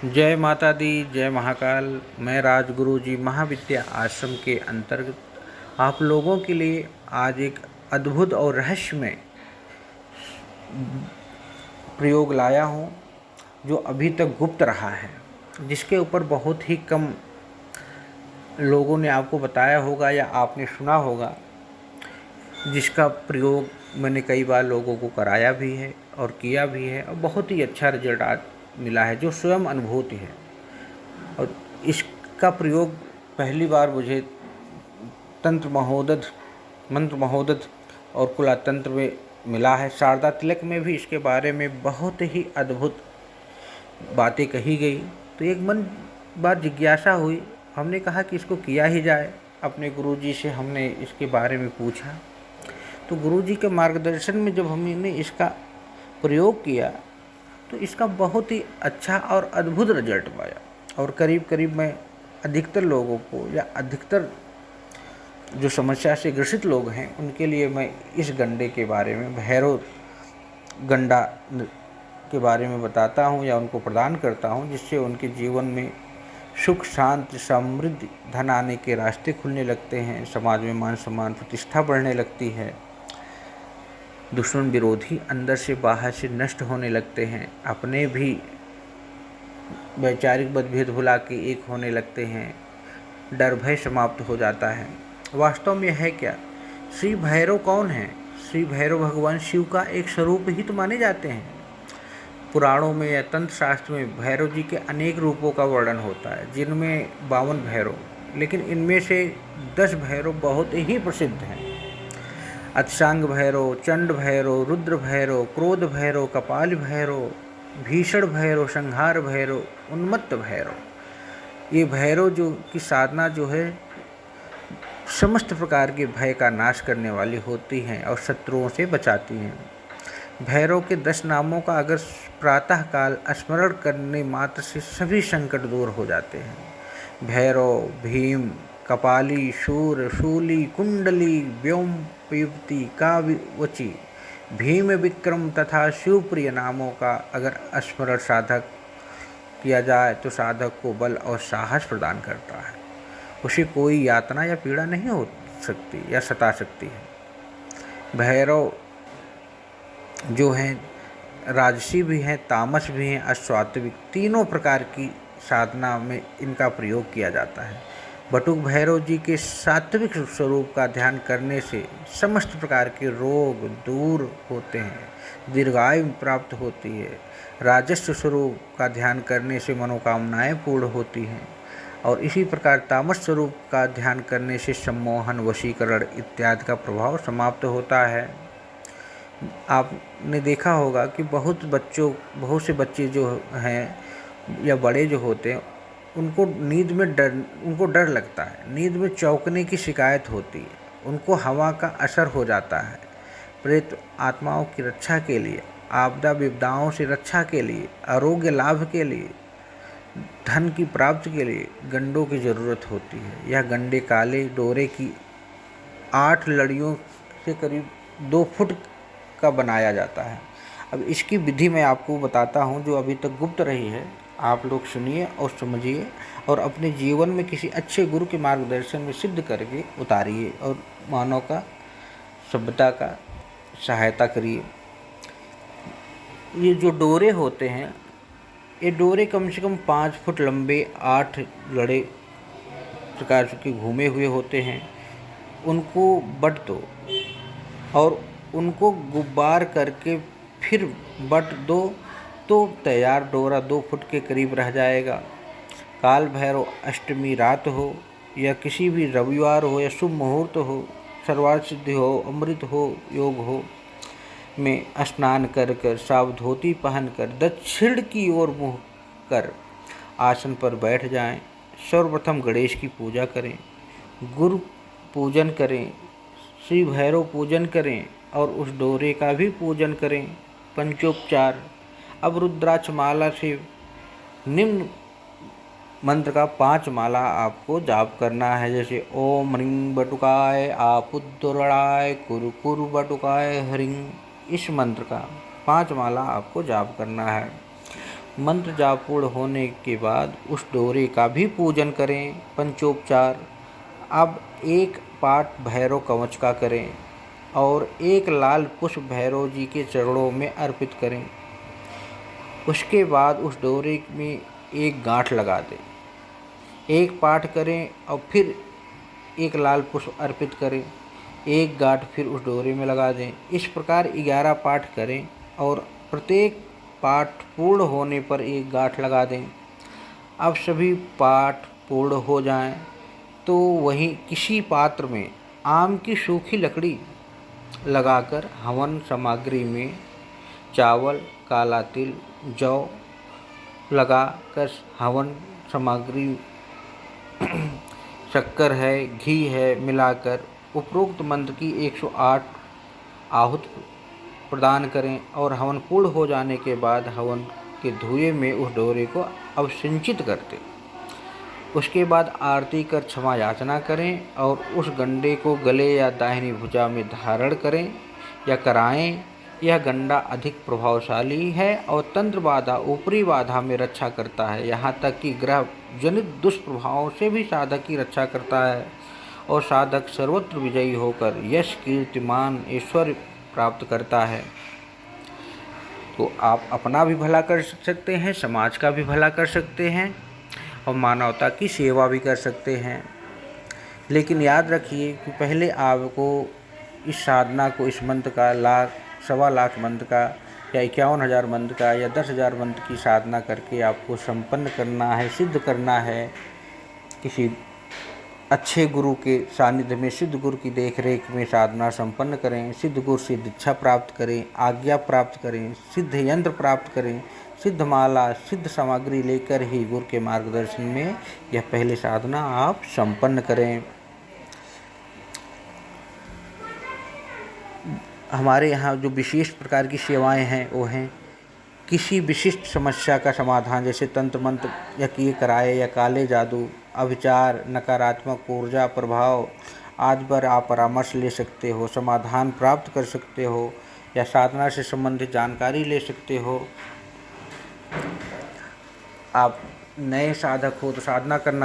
जय माता दी, जय महाकाल। मैं राजगुरु जी महाविद्या आश्रम के अंतर्गत आप लोगों के लिए आज एक अद्भुत और रहस्यमय प्रयोग लाया हूँ, जो अभी तक गुप्त रहा है, जिसके ऊपर बहुत ही कम लोगों ने आपको बताया होगा या आपने सुना होगा, जिसका प्रयोग मैंने कई बार लोगों को कराया भी है और किया भी है और बहुत ही अच्छा रिजल्ट आज मिला है, जो स्वयं अनुभूति है। और इसका प्रयोग पहली बार मुझे तंत्र महोदध, मंत्र महोदध और कुलातंत्र में मिला है। शारदा तिलक में भी इसके बारे में बहुत ही अद्भुत बातें कही गई। तो एक मन बात जिज्ञासा हुई, हमने कहा कि इसको किया ही जाए। अपने गुरुजी से हमने इसके बारे में पूछा, तो गुरुजी के मार्गदर्शन में जब हमने इसका प्रयोग किया तो इसका बहुत ही अच्छा और अद्भुत रिजल्ट पाया। और करीब करीब मैं अधिकतर लोगों को या अधिकतर जो समस्या से ग्रसित लोग हैं उनके लिए मैं इस गंडे के बारे में, भैरव गंडा के बारे में बताता हूँ या उनको प्रदान करता हूँ, जिससे उनके जीवन में सुख, शांति, समृद्धि, धन आने के रास्ते खुलने लगते हैं, समाज में मान सम्मान, प्रतिष्ठा बढ़ने लगती है, दुश्मन विरोधी अंदर से बाहर से नष्ट होने लगते हैं, अपने भी वैचारिक मतभेद भुला के एक होने लगते हैं, डर भय समाप्त हो जाता है। वास्तव में है क्या? श्री भैरव कौन है? श्री भैरव भगवान शिव का एक स्वरूप ही तो माने जाते हैं। पुराणों में या तंत्र शास्त्र में भैरव जी के अनेक रूपों का वर्णन होता है, जिनमें 52 भैरव, लेकिन इनमें से 10 भैरव बहुत ही प्रसिद्ध हैं। अतिशांग भैरव, चंड भैरव, रुद्र भैरव, क्रोध भैरव, कपाल भैरव, भीषण भैरव, संहार भैरव, उन्मत्त भैरव। ये भैरव जो की साधना जो है समस्त प्रकार के भय का नाश करने वाली होती हैं और शत्रुओं से बचाती हैं। भैरव के 10 नामों का अगर प्रातःकाल स्मरण करने मात्र से सभी संकट दूर हो जाते हैं। भैरव, भीम, कपाली, शूर, शूली, कुंडली, व्योम, युवती, कावची, भीम विक्रम तथा शिवप्रिय नामों का अगर स्मरण साधक किया जाए तो साधक को बल और साहस प्रदान करता है। उसे कोई यातना या पीड़ा नहीं हो सकती या सता सकती है। भैरव जो हैं राजसी भी हैं, तामस भी हैं, असात्विक, तीनों प्रकार की साधना में इनका प्रयोग किया जाता है। बटुक भैरव जी के सात्विक स्वरूप का ध्यान करने से समस्त प्रकार के रोग दूर होते हैं, दीर्घायु प्राप्त होती है। राजस्व स्वरूप का ध्यान करने से मनोकामनाएं पूर्ण होती हैं। और इसी प्रकार तामस स्वरूप का ध्यान करने से सम्मोहन, वशीकरण इत्यादि का प्रभाव समाप्त होता है। आपने देखा होगा कि बहुत से बच्चे जो हैं या बड़े जो होते हैं उनको डर लगता है, नींद में चौंकने की शिकायत होती है, उनको हवा का असर हो जाता है। प्रेत आत्माओं की रक्षा के लिए, आपदा विपदाओं से रक्षा के लिए, आरोग्य लाभ के लिए, धन की प्राप्ति के लिए गंडों की ज़रूरत होती है। यह गंडे काले डोरे की 8 लड़ियों से करीब 2 फुट का बनाया जाता है। अब इसकी विधि मैं आपको बताता हूँ, जो अभी तक गुप्त रही है। आप लोग सुनिए और समझिए और अपने जीवन में किसी अच्छे गुरु के मार्गदर्शन में सिद्ध करके उतारिए और मानव का, सभ्यता का सहायता करिए। ये जो डोरे होते हैं, ये डोरे कम से कम 5 फुट लंबे, 8 लड़े प्रकार के घूमे हुए होते हैं। उनको बट दो और उनको गुब्बार करके फिर बट दो तो तैयार डोरा 2 फुट के करीब रह जाएगा। काल भैरव अष्टमी रात हो या किसी भी रविवार हो या शुभ मुहूर्त हो, सर्वार्थ सिद्धि हो, अमृत हो, योग हो, में स्नान कर साफ धोती पहनकर दक्षिण की ओर मुँह कर आसन पर बैठ जाएं। सर्वप्रथम गणेश की पूजा करें, गुरु पूजन करें, श्री भैरव पूजन करें और उस डोरे का भी पूजन करें, पंचोपचार। अब रुद्राक्ष माला से निम्न मंत्र का 5 माला आपको जाप करना है, जैसे ओम ह्रीं बटुकाय आपुद्दुरणाय कुरु कुरु बटुकाय ह्रीं। इस मंत्र का 5 माला आपको जाप करना है। मंत्र जाप पूर्ण होने के बाद उस डोरे का भी पूजन करें पंचोपचार। अब एक पाठ भैरव कवच का करें और एक लाल पुष्प भैरव जी के चरणों में अर्पित करें। उसके बाद उस डोरे में एक गांठ लगा दें, एक पाठ करें और फिर एक लाल पुष्प अर्पित करें, एक गांठ फिर उस डोरे में लगा दें। इस प्रकार 11 पाठ करें और प्रत्येक पाठ पूर्ण होने पर एक गांठ लगा दें। अब सभी पाठ पूर्ण हो जाएं तो वहीं किसी पात्र में आम की सूखी लकड़ी लगाकर हवन सामग्री में चावल, काला तिल, जौ लगाकर हवन सामग्री शक्कर है, घी है मिलाकर उपरोक्त मंत्र की 108 आहुति प्रदान करें और हवन पूर्ण हो जाने के बाद हवन के धुएं में उस डोरे को अवसिंचित कर दें। उसके बाद आरती कर क्षमा याचना करें और उस गंडे को गले या दाहिनी भुजा में धारण करें या कराएं। यह गंडा अधिक प्रभावशाली है और तंत्र बाधा, ऊपरी बाधा में रक्षा करता है, यहाँ तक कि ग्रह जनित दुष्प्रभावों से भी साधक की रक्षा करता है और साधक सर्वत्र विजयी होकर यश, कीर्ति, मान, ऐश्वर्य प्राप्त करता है। तो आप अपना भी भला कर सकते हैं, समाज का भी भला कर सकते हैं और मानवता की सेवा भी कर सकते हैं। लेकिन याद रखिए कि पहले आपको इस साधना को, इस मंत्र का लाख, 1.25 लाख मंत्र का या 51,000 मंत्र का या 10,000 मंत्र की साधना करके आपको संपन्न करना है, सिद्ध करना है। किसी अच्छे गुरु के सानिध्य में, सिद्ध गुरु की देखरेख में साधना संपन्न करें, सिद्ध गुरु से दीक्षा प्राप्त करें, आज्ञा प्राप्त करें, सिद्ध यंत्र प्राप्त करें, सिद्ध माला, सिद्ध सामग्री लेकर ही गुरु के मार्गदर्शन में यह पहले साधना आप संपन्न करें। हमारे यहाँ जो विशेष प्रकार की सेवाएं हैं वो हैं किसी विशिष्ट समस्या का समाधान, जैसे तंत्र मंत्र या किए कराए या काले जादू, अविचार, नकारात्मक ऊर्जा प्रभाव आदि पर आप परामर्श ले सकते हो, समाधान प्राप्त कर सकते हो या साधना से संबंधित जानकारी ले सकते हो। आप नए साधक हो तो साधना करना